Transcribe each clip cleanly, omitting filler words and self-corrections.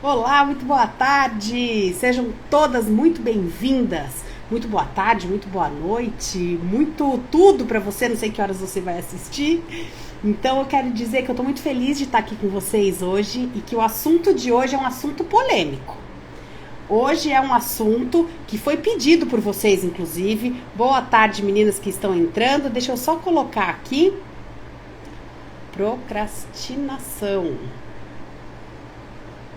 Olá, muito boa tarde! Sejam todas muito bem-vindas. Muito boa tarde, muito boa noite, muito tudo para você, não sei que horas você vai assistir. Então eu quero dizer que eu tô muito feliz de estar aqui com vocês hoje e que o assunto de hoje é um assunto polêmico. Hoje é um assunto que foi pedido por vocês, inclusive. Boa tarde, meninas que estão entrando. Deixa eu só colocar aqui. Procrastinação.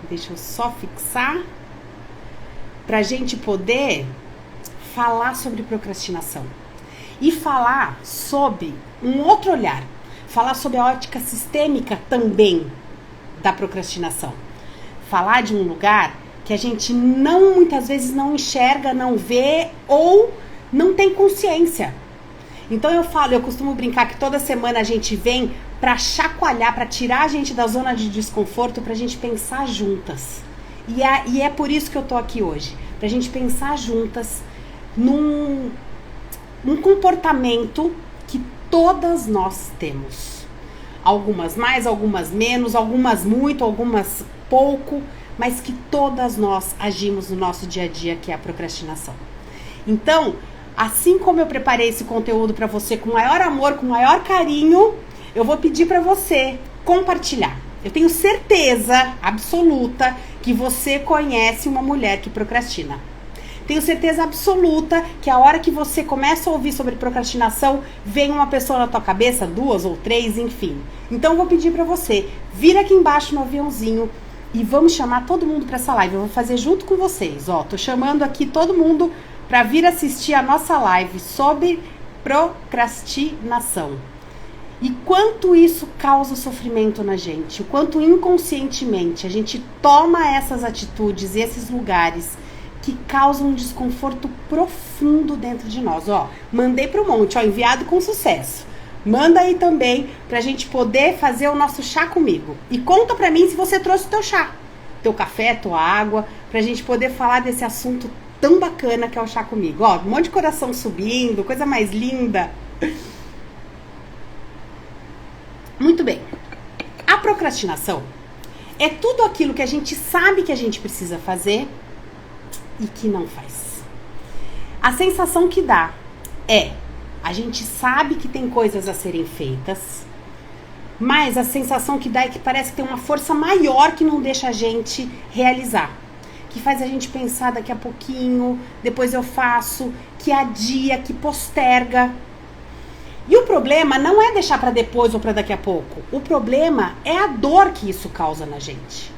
Deixa eu só fixar para a gente poder falar sobre procrastinação e falar sobre um outro olhar, falar sobre a ótica sistêmica também da procrastinação, falar de um lugar que a gente muitas vezes não enxerga, não vê ou não tem consciência. Então eu costumo brincar que toda semana a gente vem para chacoalhar, para tirar a gente da zona de desconforto, para a gente pensar juntas. E é por isso que eu tô aqui hoje, para a gente pensar juntas num comportamento que todas nós temos. Algumas mais, algumas menos, algumas muito, algumas pouco, mas que todas nós agimos no nosso dia a dia, que é a procrastinação. Então, assim como eu preparei esse conteúdo para você com maior amor, com maior carinho, eu vou pedir para você compartilhar. Eu tenho certeza absoluta que você conhece uma mulher que procrastina. Tenho certeza absoluta que a hora que você começa a ouvir sobre procrastinação, vem uma pessoa na tua cabeça, duas ou três, enfim. Então eu vou pedir para você, vir aqui embaixo no aviãozinho e vamos chamar todo mundo para essa live. Eu vou fazer junto com vocês, ó. Tô chamando aqui todo mundo para vir assistir a nossa live sobre procrastinação. E quanto isso causa sofrimento na gente, o quanto inconscientemente a gente toma essas atitudes e esses lugares que causam um desconforto profundo dentro de nós. Ó, mandei pro monte, ó, enviado com sucesso. Manda aí também pra gente poder fazer o nosso chá comigo. E conta pra mim se você trouxe o teu chá, teu café, tua água, pra gente poder falar desse assunto tão bacana que é o chá comigo. Ó, um monte de coração subindo, coisa mais linda. Muito bem. A procrastinação é tudo aquilo que a gente sabe que a gente precisa fazer e que não faz. A sensação que dá é, a gente sabe que tem coisas a serem feitas, mas a sensação que dá é que parece que tem uma força maior que não deixa a gente realizar. Que faz a gente pensar daqui a pouquinho, depois eu faço, que adia, que posterga. E o problema não é deixar para depois ou para daqui a pouco. O problema é a dor que isso causa na gente.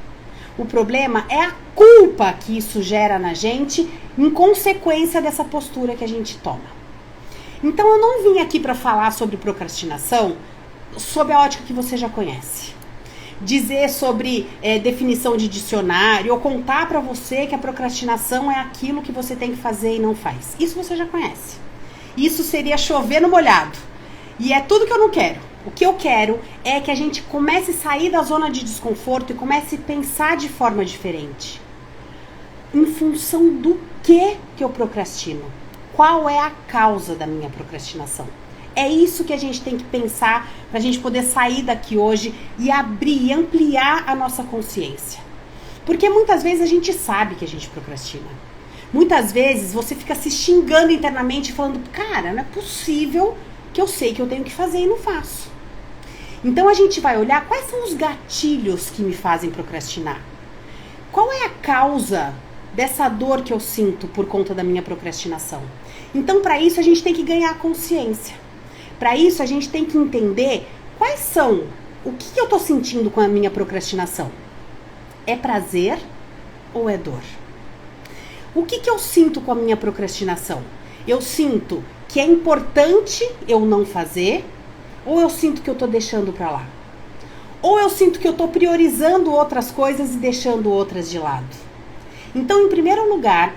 O problema é a culpa que isso gera na gente em consequência dessa postura que a gente toma. Então eu não vim aqui para falar sobre procrastinação sob a ótica que você já conhece. Dizer sobre definição de dicionário ou contar para você que a procrastinação é aquilo que você tem que fazer e não faz. Isso você já conhece. Isso seria chover no molhado. E é tudo que eu não quero. O que eu quero é que a gente comece a sair da zona de desconforto e comece a pensar de forma diferente. Em função do que eu procrastino? Qual é a causa da minha procrastinação? É isso que a gente tem que pensar para a gente poder sair daqui hoje e abrir, ampliar a nossa consciência. Porque muitas vezes a gente sabe que a gente procrastina. Muitas vezes você fica se xingando internamente falando, cara, não é possível que eu sei que eu tenho que fazer e não faço. Então a gente vai olhar quais são os gatilhos que me fazem procrastinar. Qual é a causa dessa dor que eu sinto por conta da minha procrastinação? Então para isso a gente tem que ganhar consciência. Para isso a gente tem que entender quais são, o que eu estou sentindo com a minha procrastinação. É prazer ou é dor? O que eu sinto com a minha procrastinação? Eu sinto que é importante eu não fazer, ou eu sinto que eu tô deixando pra lá? Ou eu sinto que eu tô priorizando outras coisas e deixando outras de lado? Então, em primeiro lugar,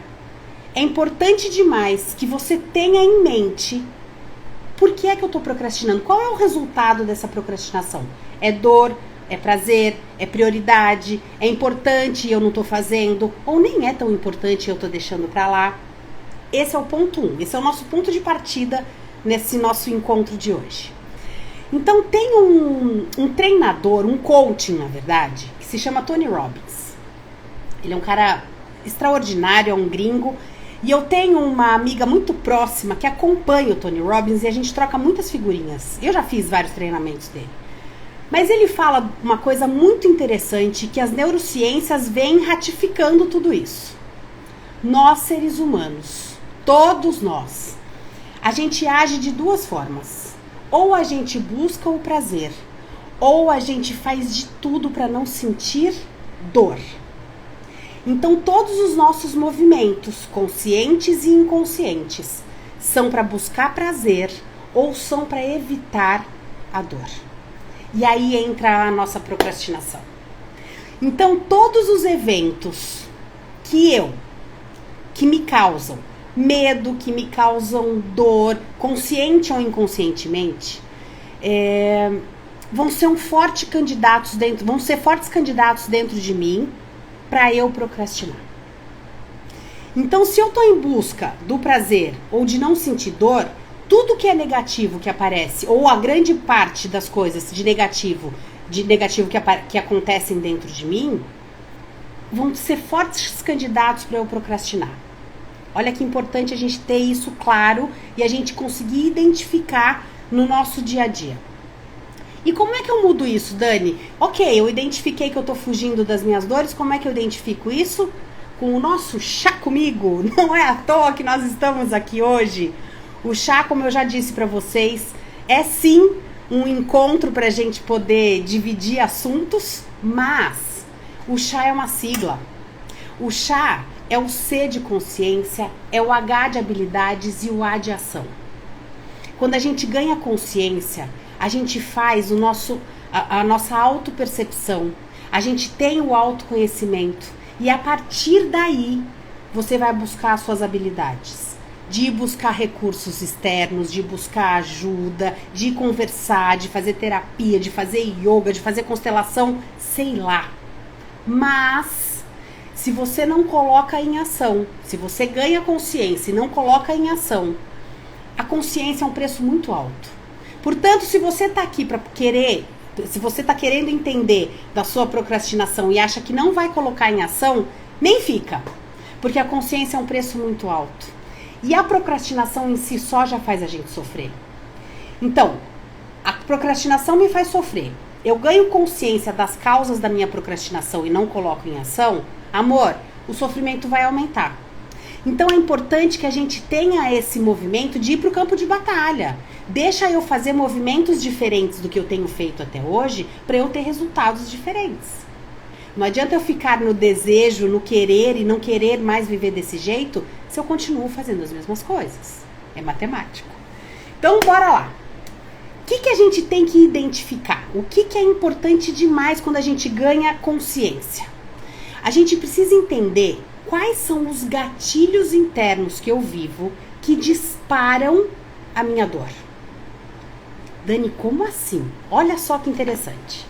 é importante demais que você tenha em mente por que é que eu tô procrastinando? Qual é o resultado dessa procrastinação? É dor? É prazer? É prioridade? É importante e eu não tô fazendo? Ou nem é tão importante e eu tô deixando pra lá? Esse é o ponto 1. Esse é o nosso ponto de partida nesse nosso encontro de hoje. Então tem um treinador, um coaching, na verdade, que se chama Tony Robbins. Ele é um cara extraordinário, é um gringo. E eu tenho uma amiga muito próxima que acompanha o Tony Robbins e a gente troca muitas figurinhas. Eu já fiz vários treinamentos dele. Mas ele fala uma coisa muito interessante, que as neurociências vêm ratificando tudo isso. Nós, seres humanos, todos nós, a gente age de duas formas. Ou a gente busca o prazer, ou a gente faz de tudo para não sentir dor. Então, todos os nossos movimentos, conscientes e inconscientes, são para buscar prazer ou são para evitar a dor. E aí entra a nossa procrastinação. Então, todos os eventos que me causam medo, que me causam dor, consciente ou inconscientemente, vão ser fortes candidatos dentro de mim para eu procrastinar. Então, se eu estou em busca do prazer ou de não sentir dor, tudo que é negativo que aparece, ou a grande parte das coisas de negativo que acontecem dentro de mim, vão ser fortes candidatos para eu procrastinar. Olha que importante a gente ter isso claro e a gente conseguir identificar no nosso dia a dia. E como é que eu mudo isso, Dani? Ok, eu identifiquei que eu tô fugindo das minhas dores, como é que eu identifico isso? Com o nosso chá comigo. Não é à toa que nós estamos aqui hoje. O chá, como eu já disse para vocês, é sim um encontro para a gente poder dividir assuntos, mas o chá é uma sigla. O chá é o C de consciência, é o H de habilidades e o A de ação. Quando a gente ganha consciência, a gente faz a nossa autopercepção, a gente tem o autoconhecimento e a partir daí você vai buscar as suas habilidades. De buscar recursos externos, de buscar ajuda, de conversar, de fazer terapia, de fazer yoga, de fazer constelação, sei lá. Mas, se você não coloca em ação, se você ganha consciência e não coloca em ação, a consciência é um preço muito alto. Portanto, se você está aqui se você está querendo entender da sua procrastinação e acha que não vai colocar em ação, nem fica. Porque a consciência é um preço muito alto. E a procrastinação em si só já faz a gente sofrer. Então, a procrastinação me faz sofrer. Eu ganho consciência das causas da minha procrastinação e não coloco em ação, amor, o sofrimento vai aumentar. Então é importante que a gente tenha esse movimento de ir para o campo de batalha. Deixa eu fazer movimentos diferentes do que eu tenho feito até hoje para eu ter resultados diferentes. Não adianta eu ficar no desejo, no querer e não querer mais viver desse jeito se eu continuo fazendo as mesmas coisas. É matemático. Então, bora lá. O que a gente tem que identificar? O que é importante demais quando a gente ganha consciência? A gente precisa entender quais são os gatilhos internos que eu vivo que disparam a minha dor. Dani, como assim? Olha só que interessante.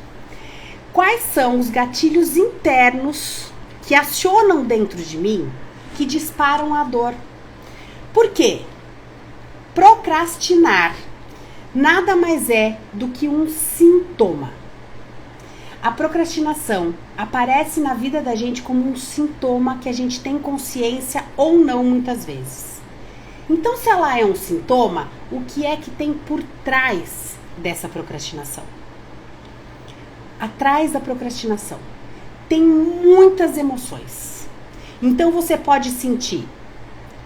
Quais são os gatilhos internos que acionam dentro de mim que disparam a dor? Por quê? Procrastinar nada mais é do que um sintoma. A procrastinação aparece na vida da gente como um sintoma que a gente tem consciência ou não muitas vezes. Então, se ela é um sintoma, o que é que tem por trás dessa procrastinação? Atrás da procrastinação tem muitas emoções. Então você pode sentir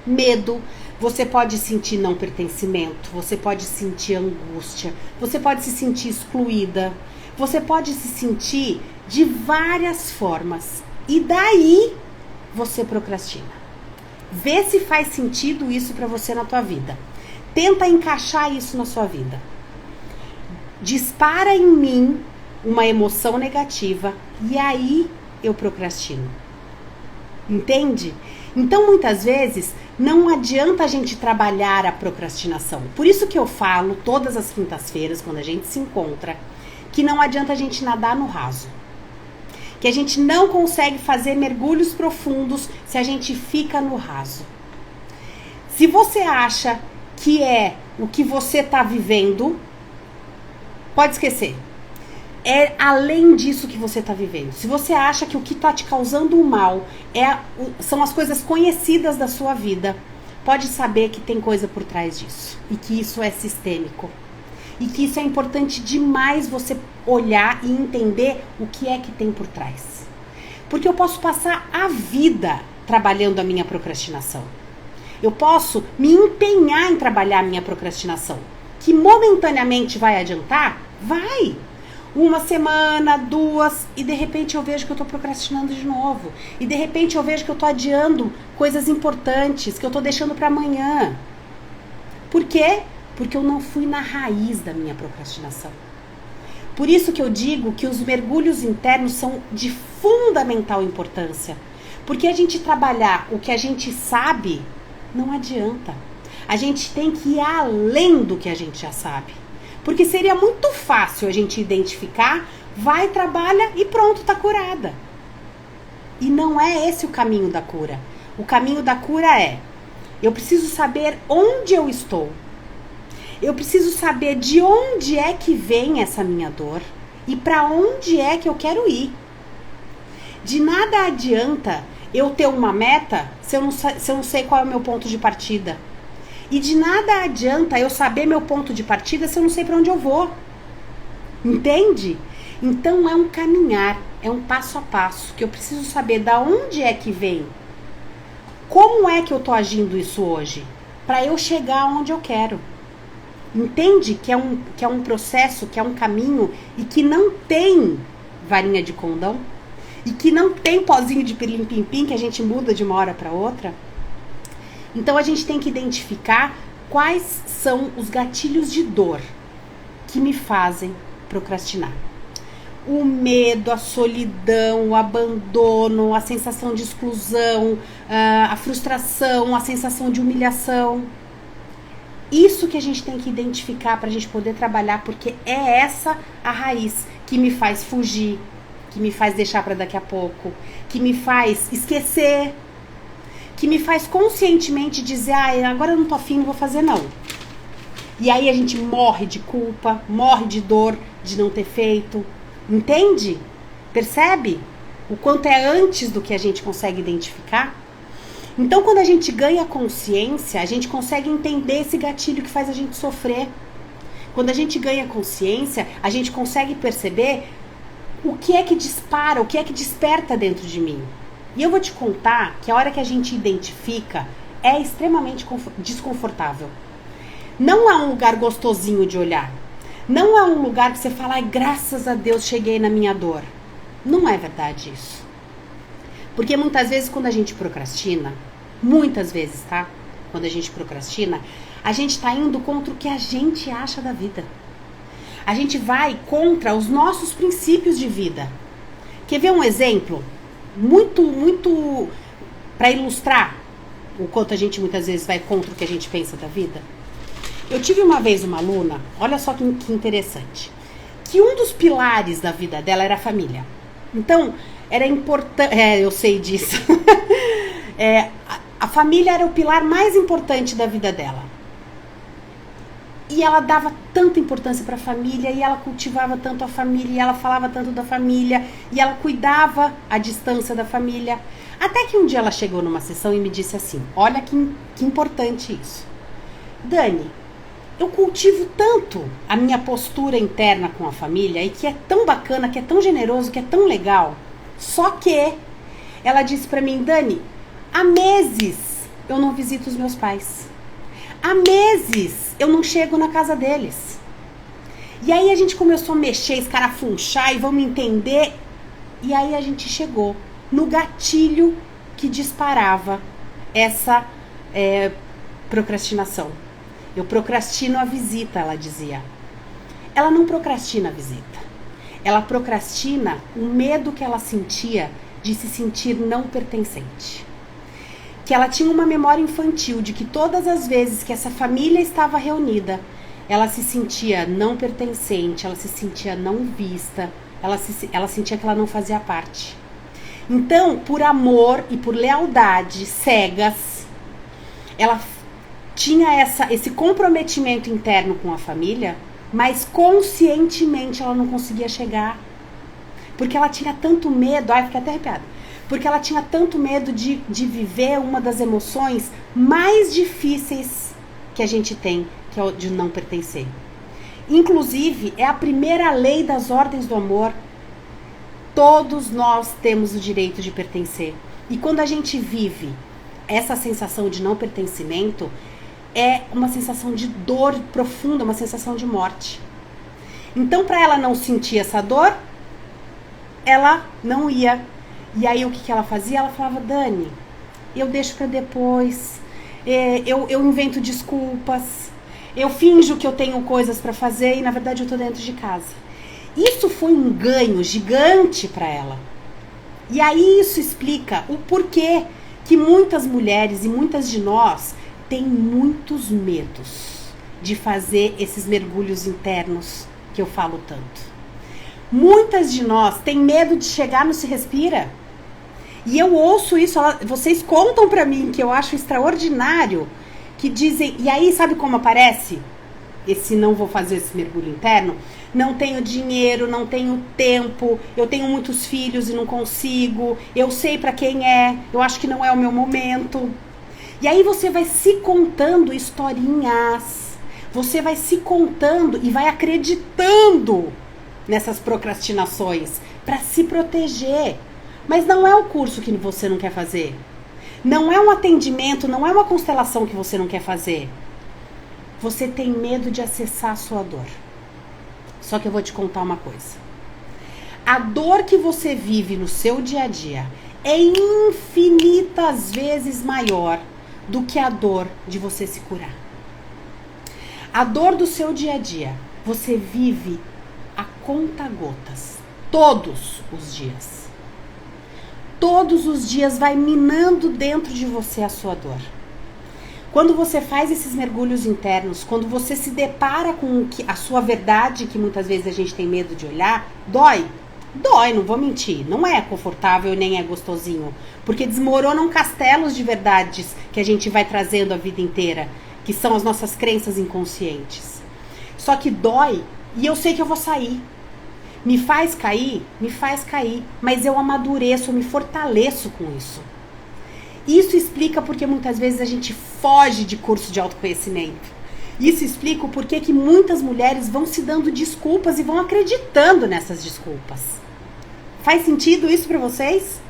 medo, você pode sentir não pertencimento, você pode sentir angústia, você pode se sentir excluída, você pode se sentir de várias formas. E daí você procrastina. Vê se faz sentido isso para você na tua vida. Tenta encaixar isso na sua vida. Dispara em mim uma emoção negativa e aí eu procrastino. Entende? Então, muitas vezes, não adianta a gente trabalhar a procrastinação. Por isso que eu falo todas as quintas-feiras, quando a gente se encontra, que não adianta a gente nadar no raso. Que a gente não consegue fazer mergulhos profundos se a gente fica no raso. Se você acha que é o que você está vivendo, pode esquecer. é além disso que você está vivendo. Se você acha que o que está te causando o mal são as coisas conhecidas da sua vida, pode saber que tem coisa por trás disso. E que isso é sistêmico. E que isso é importante demais você olhar e entender o que é que tem por trás. Porque eu posso passar a vida trabalhando a minha procrastinação. Eu posso me empenhar em trabalhar a minha procrastinação. Que momentaneamente vai adiantar? Vai! 1 semana, 2, e de repente eu vejo que eu estou procrastinando de novo. E de repente eu vejo que eu estou adiando coisas importantes, que eu estou deixando para amanhã. Por quê? Porque eu não fui na raiz da minha procrastinação. Por isso que eu digo que os mergulhos internos são de fundamental importância. Porque a gente trabalhar o que a gente sabe não adianta. A gente tem que ir além do que a gente já sabe. Porque seria muito fácil a gente identificar, vai, trabalha e pronto, tá curada. E não é esse o caminho da cura. O caminho da cura é, eu preciso saber onde eu estou. Eu preciso saber de onde é que vem essa minha dor e para onde é que eu quero ir. De nada adianta eu ter uma meta se eu não sei qual é o meu ponto de partida. E de nada adianta eu saber meu ponto de partida se eu não sei para onde eu vou. Entende? Então é um caminhar, é um passo a passo, que eu preciso saber da onde é que vem. Como é que eu tô agindo isso hoje? Para eu chegar onde eu quero. Entende que é um processo, que é um caminho e que não tem varinha de condão? E que não tem pozinho de pirlim-pim-pim que a gente muda de uma hora para outra? Então a gente tem que identificar quais são os gatilhos de dor que me fazem procrastinar. O medo, a solidão, o abandono, a sensação de exclusão, a frustração, a sensação de humilhação. Isso que a gente tem que identificar para a gente poder trabalhar, porque é essa a raiz que me faz fugir, que me faz deixar para daqui a pouco, que me faz esquecer, que me faz conscientemente dizer, agora eu não tô afim, não vou fazer não. E aí a gente morre de culpa, morre de dor de não ter feito. Entende? Percebe? O quanto é antes do que a gente consegue identificar? Então quando a gente ganha consciência, a gente consegue entender esse gatilho que faz a gente sofrer. Quando a gente ganha consciência, a gente consegue perceber o que é que dispara, o que é que desperta dentro de mim. E eu vou te contar que a hora que a gente identifica é extremamente desconfortável. Não é um lugar gostosinho de olhar. Não é um lugar que você fala, graças a Deus cheguei na minha dor. Não é verdade isso. Porque muitas vezes quando a gente procrastina, muitas vezes, tá? Quando a gente procrastina, a gente tá indo contra o que a gente acha da vida. A gente vai contra os nossos princípios de vida. Quer ver um exemplo? Muito para ilustrar o quanto a gente muitas vezes vai contra o que a gente pensa da vida. Eu tive uma vez uma aluna, olha só que interessante, que um dos pilares da vida dela era a família. Então, era importante, eu sei disso, a família era o pilar mais importante da vida dela. E ela dava tanta importância para a família, e ela cultivava tanto a família, e ela falava tanto da família, e ela cuidava à distância da família. Até que um dia ela chegou numa sessão e me disse assim, olha que importante isso. Dani, eu cultivo tanto a minha postura interna com a família, e que é tão bacana, que é tão generoso, que é tão legal. Só que ela disse para mim, Dani, há meses eu não visito os meus pais. Há meses eu não chego na casa deles. E aí a gente começou a mexer, escarafunchar e vamos entender. E aí a gente chegou no gatilho que disparava essa procrastinação. Eu procrastino a visita, ela dizia. Ela não procrastina a visita. Ela procrastina o medo que ela sentia de se sentir não pertencente. Que ela tinha uma memória infantil de que todas as vezes que essa família estava reunida, ela se sentia não pertencente, ela se sentia não vista, ela sentia que ela não fazia parte. Então, por amor e por lealdade cegas, ela tinha esse comprometimento interno com a família mas conscientemente ela não conseguia chegar. Porque ela tinha tanto medo, ai, fiquei até arrepiada. Porque ela tinha tanto medo de viver uma das emoções mais difíceis que a gente tem, que é o de não pertencer. Inclusive, é a primeira lei das ordens do amor. Todos nós temos o direito de pertencer. E quando a gente vive essa sensação de não pertencimento, é uma sensação de dor profunda, uma sensação de morte. Então, para ela não sentir essa dor, ela não ia. E aí, o que ela fazia? Ela falava, Dani, eu deixo para depois, eu invento desculpas, eu finjo que eu tenho coisas para fazer e, na verdade, eu tô dentro de casa. Isso foi um ganho gigante para ela. E aí, isso explica o porquê que muitas mulheres e muitas de nós têm muitos medos de fazer esses mergulhos internos que eu falo tanto. Muitas de nós têm medo de chegar no Se Respira. E eu ouço isso, vocês contam pra mim, que eu acho extraordinário, que dizem, e aí sabe como aparece? Esse não vou fazer esse mergulho interno? Não tenho dinheiro, não tenho tempo, eu tenho muitos filhos e não consigo, eu sei pra quem é, eu acho que não é o meu momento. E aí você vai se contando historinhas, você vai se contando e vai acreditando nessas procrastinações para se proteger. Mas não é o curso que você não quer fazer. Não é um atendimento, não é uma constelação que você não quer fazer. Você tem medo de acessar a sua dor. Só que eu vou te contar uma coisa. A dor que você vive no seu dia a dia é infinitas vezes maior do que a dor de você se curar. A dor do seu dia a dia, você vive a conta-gotas, todos os dias. Todos os dias vai minando dentro de você a sua dor. Quando você faz esses mergulhos internos, quando você se depara com a sua verdade, que muitas vezes a gente tem medo de olhar, dói. Dói, não vou mentir. Não é confortável nem é gostosinho. Porque desmoronam castelos de verdades que a gente vai trazendo a vida inteira, que são as nossas crenças inconscientes. Só que dói e eu sei que eu vou sair. Me faz cair, mas eu amadureço, eu me fortaleço com isso. Isso explica porque muitas vezes a gente foge de curso de autoconhecimento. Isso explica o porquê que muitas mulheres vão se dando desculpas e vão acreditando nessas desculpas. Faz sentido isso para vocês?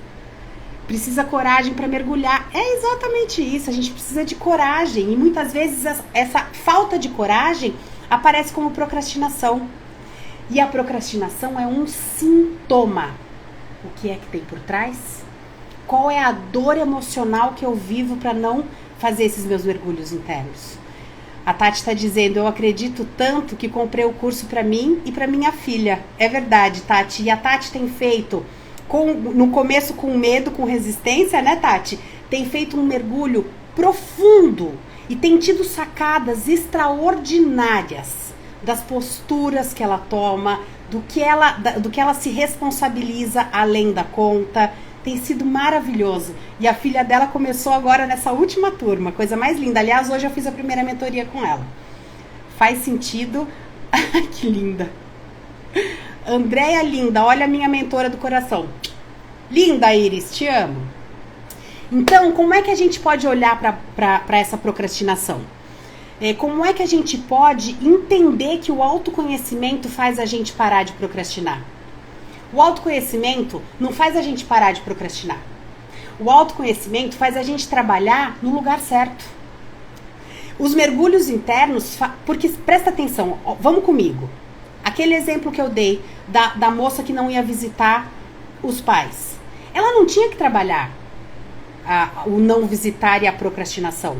Precisa coragem para mergulhar. É exatamente isso, a gente precisa de coragem. E muitas vezes essa falta de coragem aparece como procrastinação. E a procrastinação é um sintoma. O que é que tem por trás? Qual é a dor emocional que eu vivo para não fazer esses meus mergulhos internos? A Tati está dizendo, eu acredito tanto que comprei o curso para mim e para minha filha. É verdade, Tati. E a Tati tem feito, no começo com medo, com resistência, né, Tati? Tem feito um mergulho profundo e tem tido sacadas extraordinárias das posturas que ela toma, do que ela se responsabiliza além da conta. Tem sido maravilhoso. E a filha dela começou agora nessa última turma, coisa mais linda. Aliás, hoje eu fiz a primeira mentoria com ela. Faz sentido? Que linda. Andréia, linda, olha a minha mentora do coração. Linda, Iris, te amo. Então, como é que a gente pode olhar para essa procrastinação? Como é que a gente pode entender que o autoconhecimento faz a gente parar de procrastinar? O autoconhecimento não faz a gente parar de procrastinar. O autoconhecimento faz a gente trabalhar no lugar certo. Os mergulhos internos, porque presta atenção, vamos comigo. Aquele exemplo que eu dei da moça que não ia visitar os pais. Ela não tinha que trabalhar o não visitar e a procrastinação.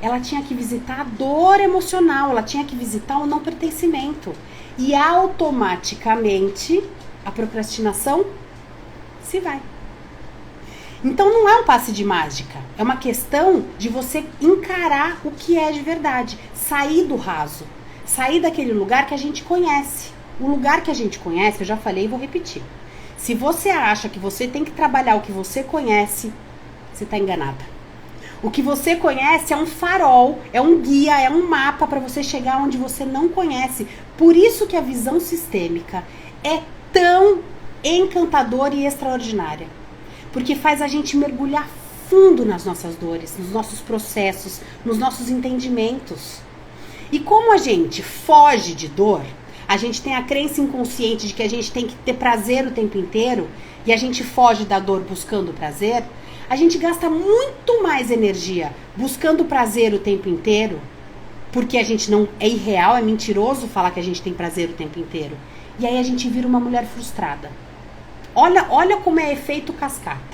Ela tinha que visitar a dor emocional, ela tinha que visitar o não pertencimento. E automaticamente a procrastinação se vai. Então não é um passe de mágica, é uma questão de você encarar o que é de verdade, sair do raso, sair daquele lugar que a gente conhece. O lugar que a gente conhece, eu já falei e vou repetir. Se você acha que você tem que trabalhar o que você conhece, você está enganada. O que você conhece é um farol, é um guia, é um mapa para você chegar onde você não conhece. Por isso que a visão sistêmica é tão encantadora e extraordinária. Porque faz a gente mergulhar fundo nas nossas dores, nos nossos processos, nos nossos entendimentos. E como a gente foge de dor, a gente tem a crença inconsciente de que a gente tem que ter prazer o tempo inteiro, e a gente foge da dor buscando prazer, a gente gasta muito mais energia buscando prazer o tempo inteiro, porque a gente não é irreal, é mentiroso falar que a gente tem prazer o tempo inteiro. E aí a gente vira uma mulher frustrada. Olha como é efeito cascata.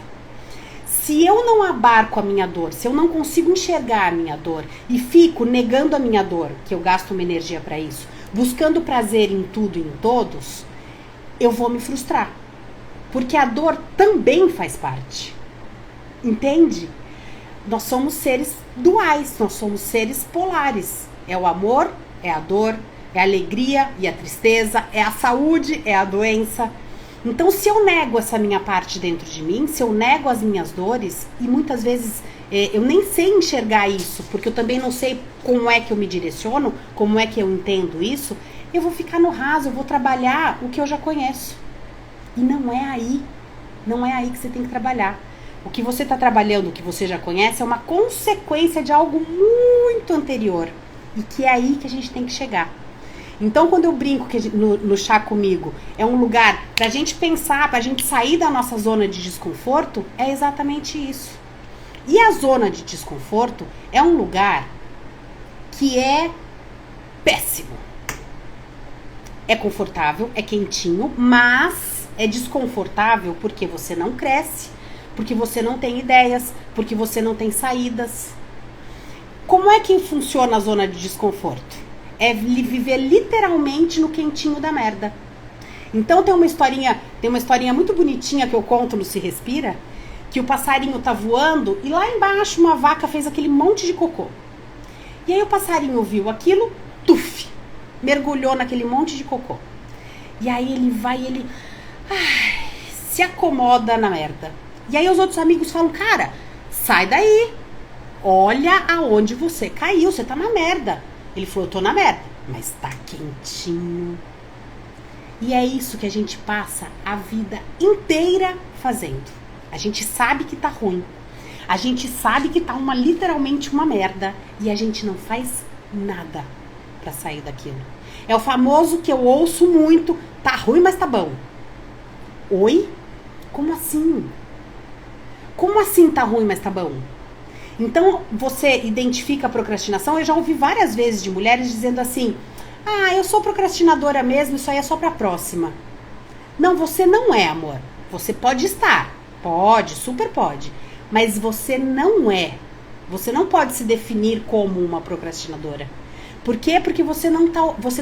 Se eu não abarco a minha dor, se eu não consigo enxergar a minha dor e fico negando a minha dor, que eu gasto uma energia para isso, buscando prazer em tudo e em todos, eu vou me frustrar. Porque a dor também faz parte. Entende? Nós somos seres duais, nós somos seres polares. É o amor, é a dor, é a alegria e a tristeza, é a saúde, é a doença. Então, se eu nego essa minha parte dentro de mim, se eu nego as minhas dores, e muitas vezes eu nem sei enxergar isso, porque eu também não sei como é que eu me direciono, como é que eu entendo isso, eu vou ficar no raso, eu vou trabalhar o que eu já conheço. E não é aí que você tem que trabalhar. O que você está trabalhando, o que você já conhece, é uma consequência de algo muito anterior. E que é aí que a gente tem que chegar. Então, quando eu brinco no chá comigo, é um lugar para a gente pensar, para a gente sair da nossa zona de desconforto, é exatamente isso. E a zona de desconforto é um lugar que é péssimo. É confortável, é quentinho, mas é desconfortável porque você não cresce, porque você não tem ideias, porque você não tem saídas. Como é que funciona a zona de desconforto? É viver literalmente no quentinho da merda. Então tem uma historinha muito bonitinha que eu conto no Se Respira, que o passarinho tá voando e lá embaixo uma vaca fez aquele monte de cocô. E aí o passarinho viu aquilo, mergulhou naquele monte de cocô. E aí ele se acomoda na merda. E aí os outros amigos falam, cara, sai daí. Olha aonde você caiu, você tá na merda. Ele falou, eu tô na merda, mas tá quentinho. E é isso que a gente passa a vida inteira fazendo. A gente sabe que tá ruim. A gente sabe que tá literalmente uma merda. E a gente não faz nada pra sair daquilo. É o famoso que eu ouço muito, tá ruim, mas tá bom. Oi? Como assim? Como assim tá ruim, mas tá bom? Então, você identifica a procrastinação. Eu já ouvi várias vezes de mulheres dizendo assim, eu sou procrastinadora mesmo, isso aí é só pra próxima. Não, você não é, amor. Você pode estar. Pode, super pode. Mas você não é. Você não pode se definir como uma procrastinadora. Por quê? Porque você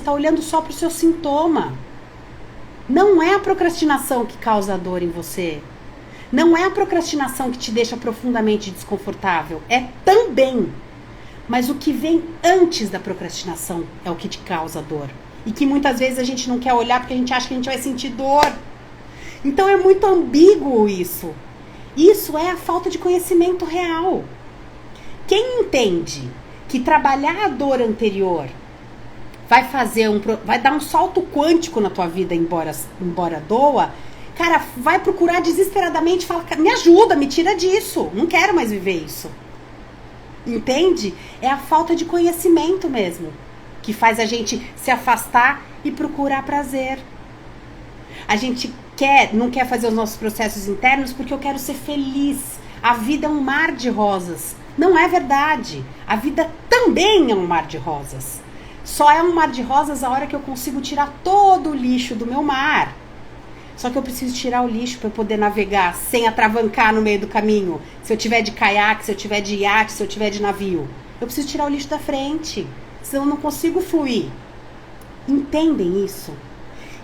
tá olhando só pro seu sintoma. Não é a procrastinação que causa a dor em você. Não é a procrastinação que te deixa profundamente desconfortável. É também. Mas o que vem antes da procrastinação é o que te causa dor. E que muitas vezes a gente não quer olhar porque a gente acha que a gente vai sentir dor. Então é muito ambíguo isso. Isso é a falta de conhecimento real. Quem entende que trabalhar a dor anterior vai dar um salto quântico na tua vida, embora doa, cara, vai procurar desesperadamente e fala, me ajuda, me tira disso, não quero mais viver isso. Entende? É a falta de conhecimento mesmo, que faz a gente se afastar e procurar prazer. A gente não quer fazer os nossos processos internos porque eu quero ser feliz. A vida é um mar de rosas. Não é verdade. A vida também é um mar de rosas. Só é um mar de rosas a hora que eu consigo tirar todo o lixo do meu mar. Só que eu preciso tirar o lixo para eu poder navegar sem atravancar no meio do caminho. Se eu tiver de caiaque, se eu tiver de iate, se eu tiver de navio. Eu preciso tirar o lixo da frente. Senão eu não consigo fluir. Entendem isso?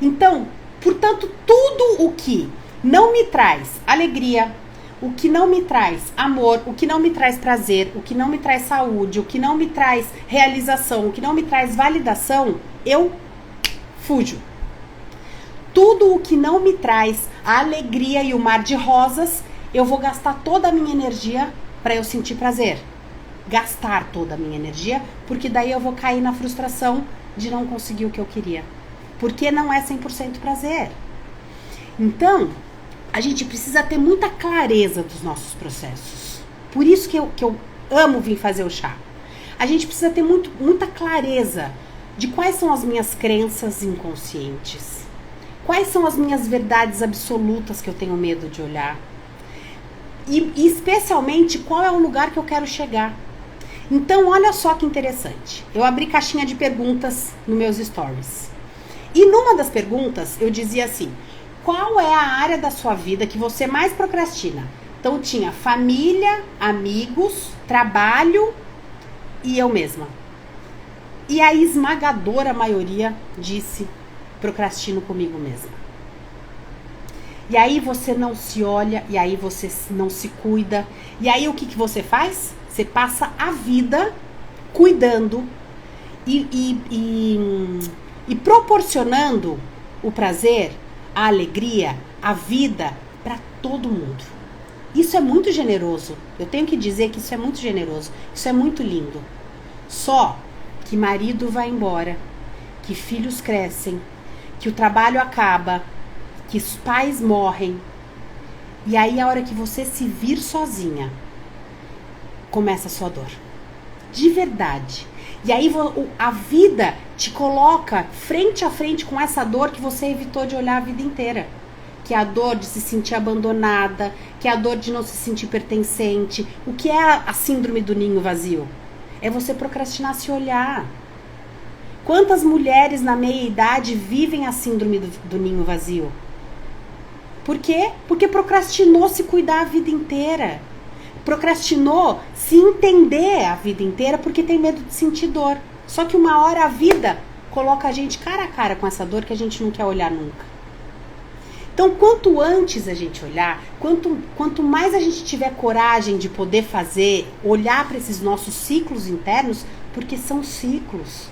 Então, portanto, tudo o que não me traz alegria, o que não me traz amor, o que não me traz prazer, o que não me traz saúde, o que não me traz realização, o que não me traz validação, eu fujo. Tudo o que não me traz a alegria e o mar de rosas, eu vou gastar toda a minha energia para eu sentir prazer. gastar toda a minha energia, porque daí eu vou cair na frustração de não conseguir o que eu queria. Porque não é 100% prazer. Então, a gente precisa ter muita clareza dos nossos processos. Por isso que eu amo vir fazer o chá. A gente precisa ter muita clareza de quais são as minhas crenças inconscientes. Quais são as minhas verdades absolutas que eu tenho medo de olhar. E especialmente, qual é o lugar que eu quero chegar. Então, olha só que interessante. Eu abri caixinha de perguntas nos meus stories. E numa das perguntas, eu dizia assim: qual é a área da sua vida que você mais procrastina? Então, tinha família, amigos, trabalho e eu mesma. E a esmagadora maioria disse: procrastino comigo mesma. E aí você não se olha, e aí você não se cuida. E aí o que você faz? Você passa a vida cuidando e proporcionando o prazer, a alegria, a vida para todo mundo. Isso é muito generoso. Eu tenho que dizer que isso é muito generoso. Isso é muito lindo. Só que marido vai embora, que filhos crescem, que o trabalho acaba, que os pais morrem. E aí a hora que você se vir sozinha, começa a sua dor. De verdade. E aí a vida te coloca frente a frente com essa dor que você evitou de olhar a vida inteira. Que é a dor de se sentir abandonada, que é a dor de não se sentir pertencente. O que é a síndrome do ninho vazio? É você procrastinar se olhar. Quantas mulheres na meia-idade vivem a síndrome do ninho vazio? Por quê? Porque procrastinou se cuidar a vida inteira. Procrastinou se entender a vida inteira porque tem medo de sentir dor. Só que uma hora a vida coloca a gente cara a cara com essa dor que a gente não quer olhar nunca. Então, quanto antes a gente olhar, quanto mais a gente tiver coragem de poder fazer, olhar para esses nossos ciclos internos, porque são ciclos,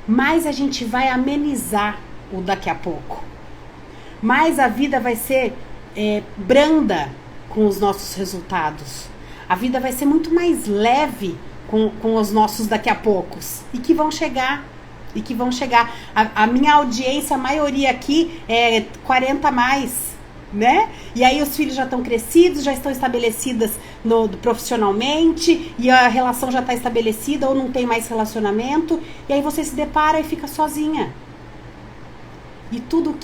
mais a gente vai amenizar o daqui a pouco. Mais a vida vai ser branda com os nossos resultados. A vida vai ser muito mais leve com os nossos daqui a poucos. E que vão chegar. A minha audiência, a maioria aqui é 40 a mais, né? E aí os filhos já estão crescidos, já estão estabelecidas profissionalmente, e a relação já está estabelecida ou não tem mais relacionamento. E aí você se depara e fica sozinha. E tudo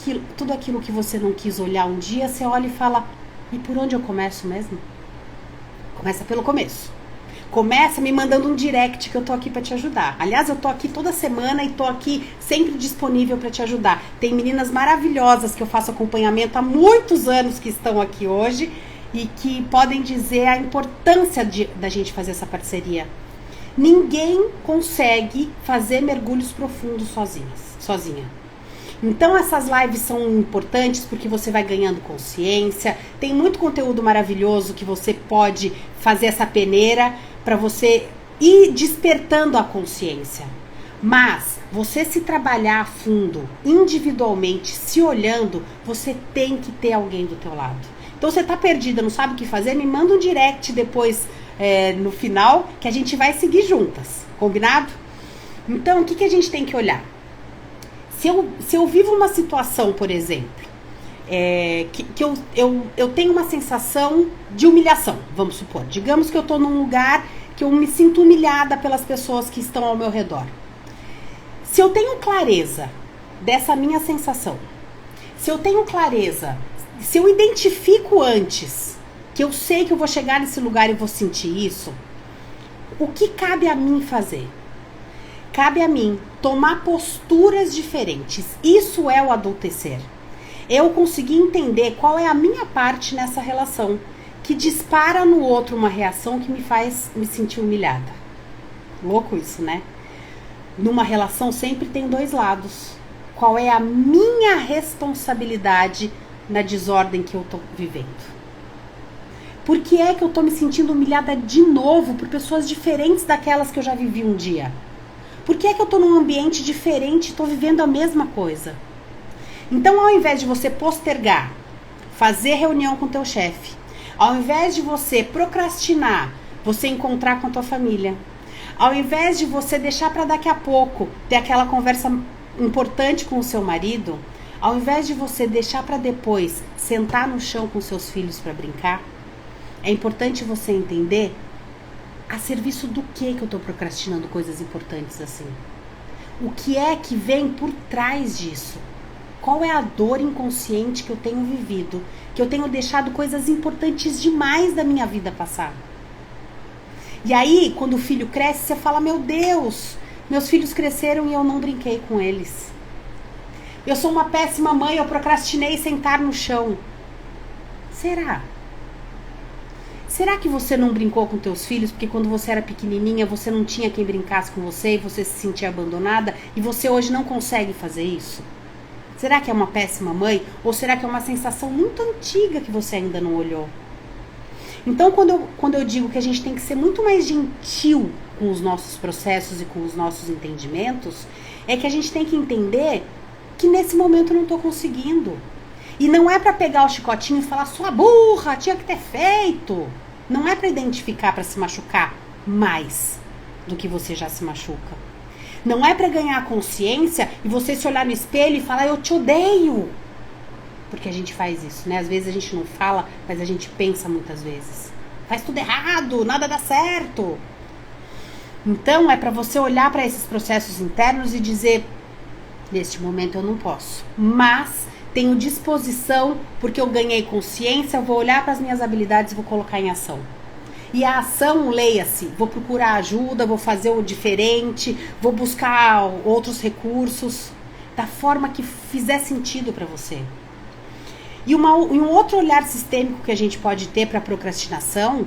aquilo que você não quis olhar um dia, você olha e fala: e por onde eu começo mesmo? Começa pelo começo. Começa me mandando um direct que eu tô aqui para te ajudar. Aliás, eu tô aqui toda semana e tô aqui sempre disponível para te ajudar. Tem meninas maravilhosas que eu faço acompanhamento há muitos anos que estão aqui hoje e que podem dizer a importância da gente fazer essa parceria. Ninguém consegue fazer mergulhos profundos sozinha. Então essas lives são importantes porque você vai ganhando consciência, tem muito conteúdo maravilhoso que você pode fazer essa peneira para você ir despertando a consciência. Mas você se trabalhar a fundo, individualmente, se olhando, você tem que ter alguém do teu lado. Então você tá perdida, não sabe o que fazer, me manda um direct depois no final que a gente vai seguir juntas, combinado? Então o que a gente tem que olhar? Se eu vivo uma situação, por exemplo, que eu tenho uma sensação de humilhação, vamos supor. Digamos que eu estou num lugar que eu me sinto humilhada pelas pessoas que estão ao meu redor. Se eu tenho clareza dessa minha sensação, se eu tenho clareza, se eu identifico antes que eu sei que eu vou chegar nesse lugar e vou sentir isso, o que cabe a mim fazer? Cabe a mim tomar posturas diferentes. Isso é o adultecer. Eu consegui entender qual é a minha parte nessa relação, que dispara no outro uma reação que me faz me sentir humilhada. Louco isso, né? Numa relação sempre tem dois lados. Qual é a minha responsabilidade na desordem que eu tô vivendo? Por que é que eu tô me sentindo humilhada de novo por pessoas diferentes daquelas que eu já vivi um dia? Por que é que eu tô num ambiente diferente e tô vivendo a mesma coisa? Então, ao invés de você postergar, fazer reunião com teu chefe, ao invés de você procrastinar você encontrar com a tua família. Ao invés de você deixar para daqui a pouco ter aquela conversa importante com o seu marido, ao invés de você deixar para depois sentar no chão com seus filhos para brincar, é importante você entender a serviço do que eu estou procrastinando coisas importantes assim. O que é que vem por trás disso? Qual é a dor inconsciente que eu tenho vivido, que eu tenho deixado coisas importantes demais da minha vida passar? E aí, quando o filho cresce, você fala, meu Deus, meus filhos cresceram e eu não brinquei com eles. Eu sou uma péssima mãe, eu procrastinei sentar no chão. Será? Será que você não brincou com teus filhos porque quando você era pequenininha você não tinha quem brincasse com você e você se sentia abandonada e você hoje não consegue fazer isso? Será que é uma péssima mãe ou será que é uma sensação muito antiga que você ainda não olhou? Então, quando eu digo que a gente tem que ser muito mais gentil com os nossos processos e com os nossos entendimentos, é que a gente tem que entender que nesse momento eu não estou conseguindo. E não é para pegar o chicotinho e falar, sua burra, tinha que ter feito. Não é para identificar, para se machucar mais do que você já se machuca. Não é para ganhar consciência e você se olhar no espelho e falar, eu te odeio. Porque a gente faz isso, né? Às vezes a gente não fala, mas a gente pensa muitas vezes. Faz tudo errado, nada dá certo. Então é para você olhar para esses processos internos e dizer, neste momento eu não posso, mas tenho disposição, porque eu ganhei consciência, eu vou olhar para as minhas habilidades e vou colocar em ação. E a ação, leia-se, vou procurar ajuda, vou fazer o diferente, vou buscar outros recursos, da forma que fizer sentido para você. E um outro olhar sistêmico que a gente pode ter para a procrastinação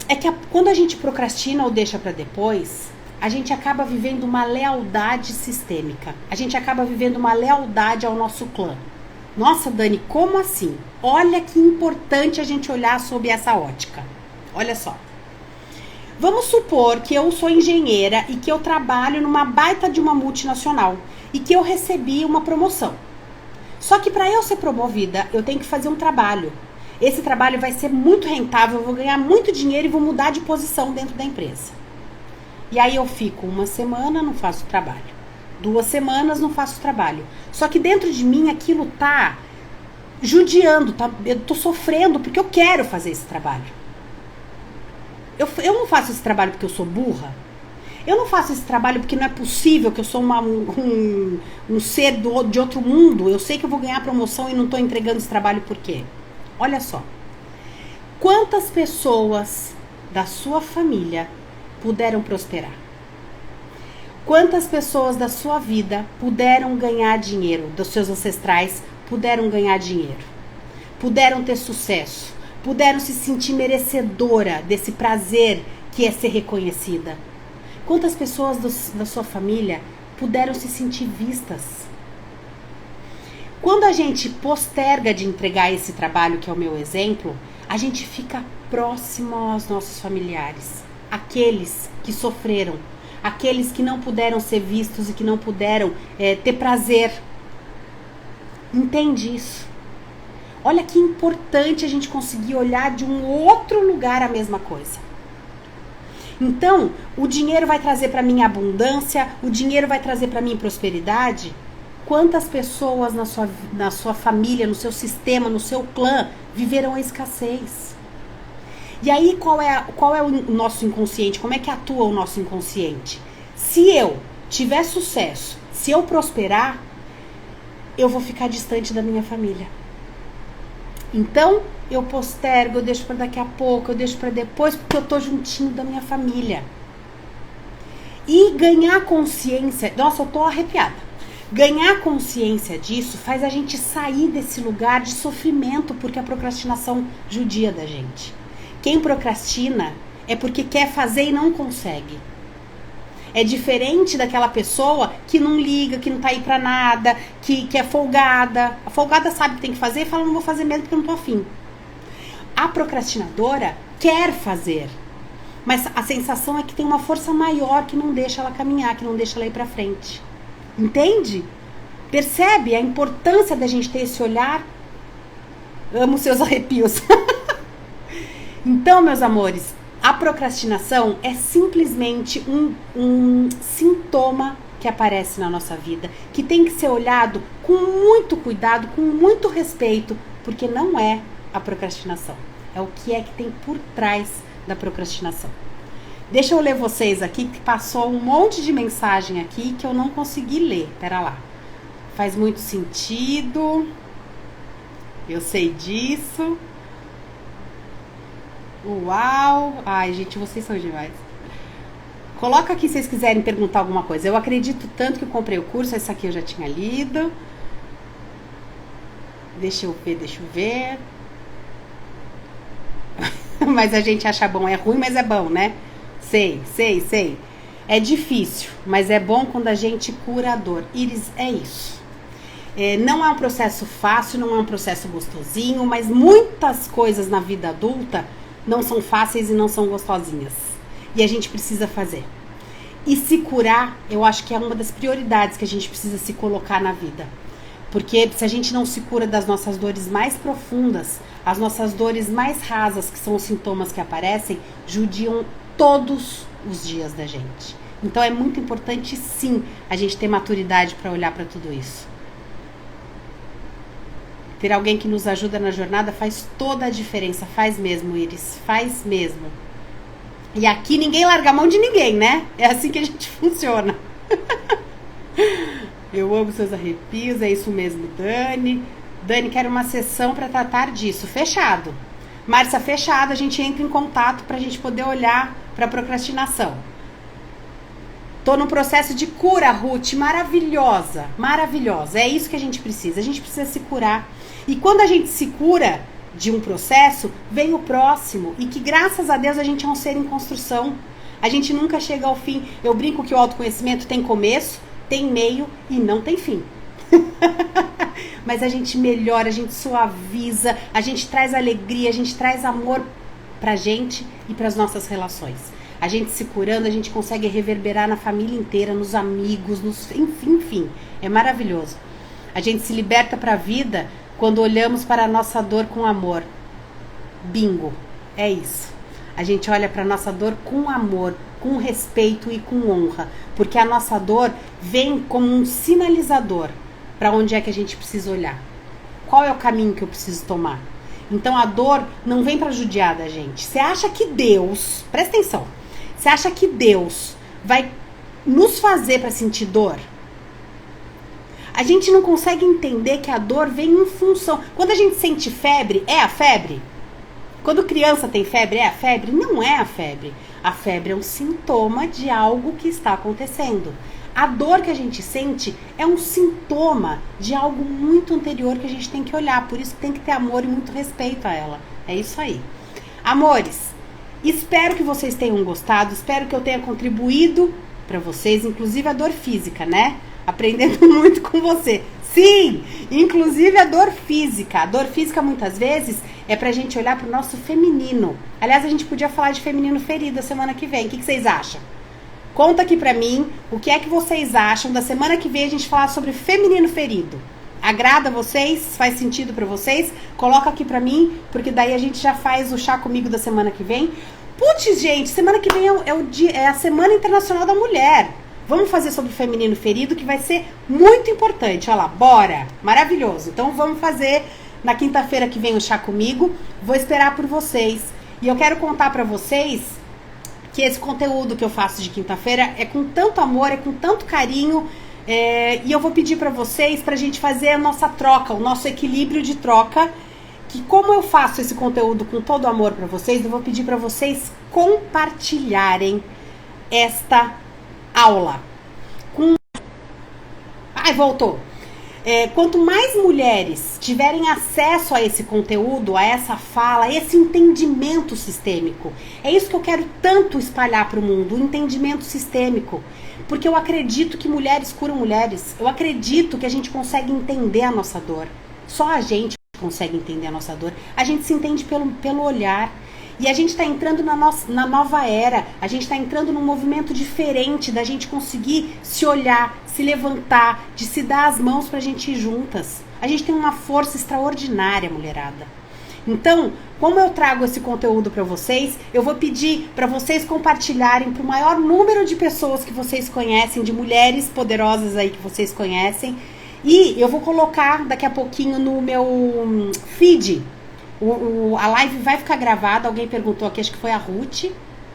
é que quando a gente procrastina ou deixa para depois, a gente acaba vivendo uma lealdade sistêmica. A gente acaba vivendo uma lealdade ao nosso clã. Nossa, Dani, como assim? Olha que importante a gente olhar sob essa ótica. Olha só. Vamos supor que eu sou engenheira e que eu trabalho numa baita de uma multinacional e que eu recebi uma promoção. Só que para eu ser promovida, eu tenho que fazer um trabalho. Esse trabalho vai ser muito rentável, eu vou ganhar muito dinheiro e vou mudar de posição dentro da empresa. E aí eu fico uma semana, não faço trabalho. 2 semanas, não faço trabalho. Só que dentro de mim aquilo tá judiando, eu tô sofrendo porque eu quero fazer esse trabalho. Eu não faço esse trabalho porque eu sou burra. Eu não faço esse trabalho porque não é possível, que eu sou um ser de outro mundo. Eu sei que eu vou ganhar promoção e não tô entregando esse trabalho por quê? Olha só. Quantas pessoas da sua família puderam prosperar? Quantas pessoas da sua vida puderam ganhar dinheiro, dos seus ancestrais puderam ganhar dinheiro, puderam ter sucesso, puderam se sentir merecedora desse prazer que é ser reconhecida? Quantas pessoas da sua família puderam se sentir vistas? Quando a gente posterga de entregar esse trabalho, que é o meu exemplo, a gente fica próximo aos nossos familiares. Aqueles que sofreram, aqueles que não puderam ser vistos e que não puderam ter prazer. Entende isso? Olha que importante a gente conseguir olhar de um outro lugar a mesma coisa. Então, o dinheiro vai trazer para mim abundância, o dinheiro vai trazer para mim prosperidade. Quantas pessoas na sua família, no seu sistema, no seu clã, viveram a escassez? E aí, qual é o nosso inconsciente? Como é que atua o nosso inconsciente? Se eu tiver sucesso, se eu prosperar, eu vou ficar distante da minha família. Então, eu postergo, eu deixo para daqui a pouco, eu deixo para depois, porque eu tô juntinho da minha família. E ganhar consciência... Nossa, eu tô arrepiada. Ganhar consciência disso faz a gente sair desse lugar de sofrimento, porque a procrastinação judia da gente. Quem procrastina é porque quer fazer e não consegue. É diferente daquela pessoa que não liga, que não tá aí pra nada, que é folgada. A folgada sabe o que tem que fazer e fala, não vou fazer mesmo porque eu não tô afim. A procrastinadora quer fazer, mas a sensação é que tem uma força maior que não deixa ela caminhar, que não deixa ela ir pra frente. Entende? Percebe a importância da gente ter esse olhar? Amo seus arrepios. Então, meus amores, a procrastinação é simplesmente um sintoma que aparece na nossa vida, que tem que ser olhado com muito cuidado, com muito respeito, porque não é a procrastinação. É o que tem por trás da procrastinação. Deixa eu ler vocês aqui, que passou um monte de mensagem aqui que eu não consegui ler. Pera lá. Faz muito sentido. Eu sei disso. Uau! Ai, gente, vocês são demais. Coloca aqui se vocês quiserem perguntar alguma coisa. Eu acredito tanto que eu comprei o curso. Esse aqui eu já tinha lido. Deixa eu ver. Mas a gente acha bom. É ruim, mas é bom, né? Sei. É difícil, mas é bom quando a gente cura a dor. Iris, é isso. Não é um processo fácil, não é um processo gostosinho, mas muitas coisas na vida adulta não são fáceis e não são gostosinhas. E a gente precisa fazer. E se curar, eu acho que é uma das prioridades que a gente precisa se colocar na vida. Porque se a gente não se cura das nossas dores mais profundas, as nossas dores mais rasas, que são os sintomas que aparecem, judiam todos os dias da gente. Então é muito importante, sim, a gente ter maturidade para olhar para tudo isso. Ter alguém que nos ajuda na jornada faz toda a diferença. Faz mesmo, Iris. Faz mesmo. E aqui ninguém larga a mão de ninguém, né? É assim que a gente funciona. Eu amo seus arrepios. É isso mesmo, Dani. Dani, quero uma sessão para tratar disso. Fechado. Márcia, fechado. A gente entra em contato para a gente poder olhar para a procrastinação. Tô no processo de cura, Ruth. Maravilhosa. Maravilhosa. É isso que a gente precisa. A gente precisa se curar. E quando a gente se cura de um processo, vem o próximo. E que graças a Deus a gente é um ser em construção. A gente nunca chega ao fim. Eu brinco que o autoconhecimento tem começo, tem meio e não tem fim. Mas a gente melhora, a gente suaviza, a gente traz alegria, a gente traz amor pra gente e pras nossas relações. A gente se curando, a gente consegue reverberar na família inteira, nos amigos, enfim. É maravilhoso. A gente se liberta pra vida quando olhamos para a nossa dor com amor. Bingo. É isso. A gente olha para a nossa dor com amor, com respeito e com honra. Porque a nossa dor vem como um sinalizador para onde é que a gente precisa olhar. Qual é o caminho que eu preciso tomar? Então a dor não vem para judiar da gente. Você acha que Deus, presta atenção, você acha que Deus vai nos fazer para sentir dor? A gente não consegue entender que a dor vem em função. Quando a gente sente febre, é a febre? Quando criança tem febre, é a febre? Não é a febre. A febre é um sintoma de algo que está acontecendo. A dor que a gente sente é um sintoma de algo muito anterior que a gente tem que olhar. Por isso tem que ter amor e muito respeito a ela. É isso aí. Amores, espero que vocês tenham gostado. Espero que eu tenha contribuído para vocês, inclusive a dor física, né? Aprendendo muito com você. Sim, inclusive a dor física. A dor física muitas vezes é pra gente olhar pro nosso feminino. Aliás, a gente podia falar de feminino ferido a semana que vem. O que vocês acham? Conta aqui pra mim o que é que vocês acham da semana que vem a gente falar sobre feminino ferido. Agrada vocês? Faz sentido pra vocês? Coloca aqui pra mim, porque daí a gente já faz o chá comigo da semana que vem. Putz, gente, semana que vem é a Semana Internacional da Mulher. Vamos fazer sobre o feminino ferido, que vai ser muito importante. Olha lá, bora! Maravilhoso. Então vamos fazer na quinta-feira que vem o chá comigo. Vou esperar por vocês. E eu quero contar pra vocês que esse conteúdo que eu faço de quinta-feira é com tanto amor, é com tanto carinho. E eu vou pedir pra vocês pra gente fazer a nossa troca, o nosso equilíbrio de troca. Que como eu faço esse conteúdo com todo amor pra vocês, eu vou pedir pra vocês compartilharem esta aula. Ai, voltou. Quanto mais mulheres tiverem acesso a esse conteúdo, a essa fala, a esse entendimento sistêmico, é isso que eu quero tanto espalhar para o mundo, o entendimento sistêmico. Porque eu acredito que mulheres curam mulheres. Eu acredito que a gente consegue entender a nossa dor. Só a gente consegue entender a nossa dor. A gente se entende pelo olhar. E a gente está entrando na nova era, a gente está entrando num movimento diferente da gente conseguir se olhar, se levantar, de se dar as mãos para a gente ir juntas. A gente tem uma força extraordinária, mulherada. Então, como eu trago esse conteúdo para vocês, eu vou pedir para vocês compartilharem para o maior número de pessoas que vocês conhecem, de mulheres poderosas aí que vocês conhecem. E eu vou colocar daqui a pouquinho no meu feed. A live vai ficar gravada. Alguém perguntou aqui, acho que foi a Ruth.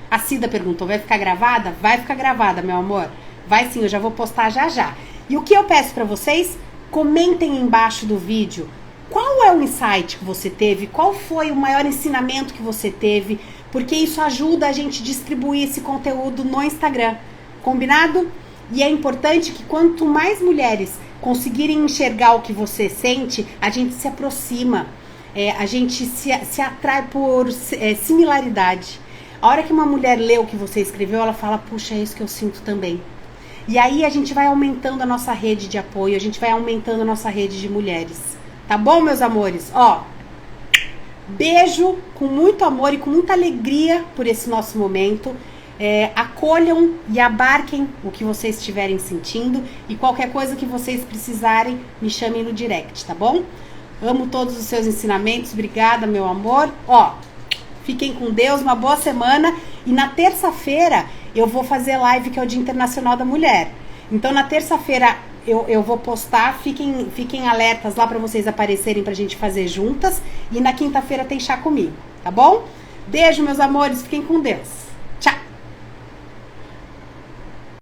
A Cida perguntou, vai ficar gravada? Vai ficar gravada, meu amor. Vai sim, eu já vou postar já já. E o que eu peço para vocês? Comentem embaixo do vídeo. Qual é o insight que você teve? Qual foi o maior ensinamento que você teve? Porque isso ajuda a gente a distribuir esse conteúdo no Instagram. Combinado? E é importante que quanto mais mulheres conseguirem enxergar o que você sente, a gente se aproxima. A gente se atrai por similaridade. A hora que uma mulher lê o que você escreveu, ela fala, puxa, é isso que eu sinto também. E aí a gente vai aumentando a nossa rede de apoio, a gente vai aumentando a nossa rede de mulheres. Tá bom, meus amores? Ó, beijo com muito amor e com muita alegria por esse nosso momento. Acolham e abarquem o que vocês estiverem sentindo. E qualquer coisa que vocês precisarem, me chamem no direct, tá bom? Amo todos os seus ensinamentos. Obrigada, meu amor. Ó, fiquem com Deus, uma boa semana. E na terça-feira eu vou fazer live, que é o Dia Internacional da Mulher. Então na terça-feira eu vou postar, fiquem alertas lá para vocês aparecerem pra gente fazer juntas. E na quinta-feira tem chá comigo, tá bom? Beijo, meus amores, fiquem com Deus.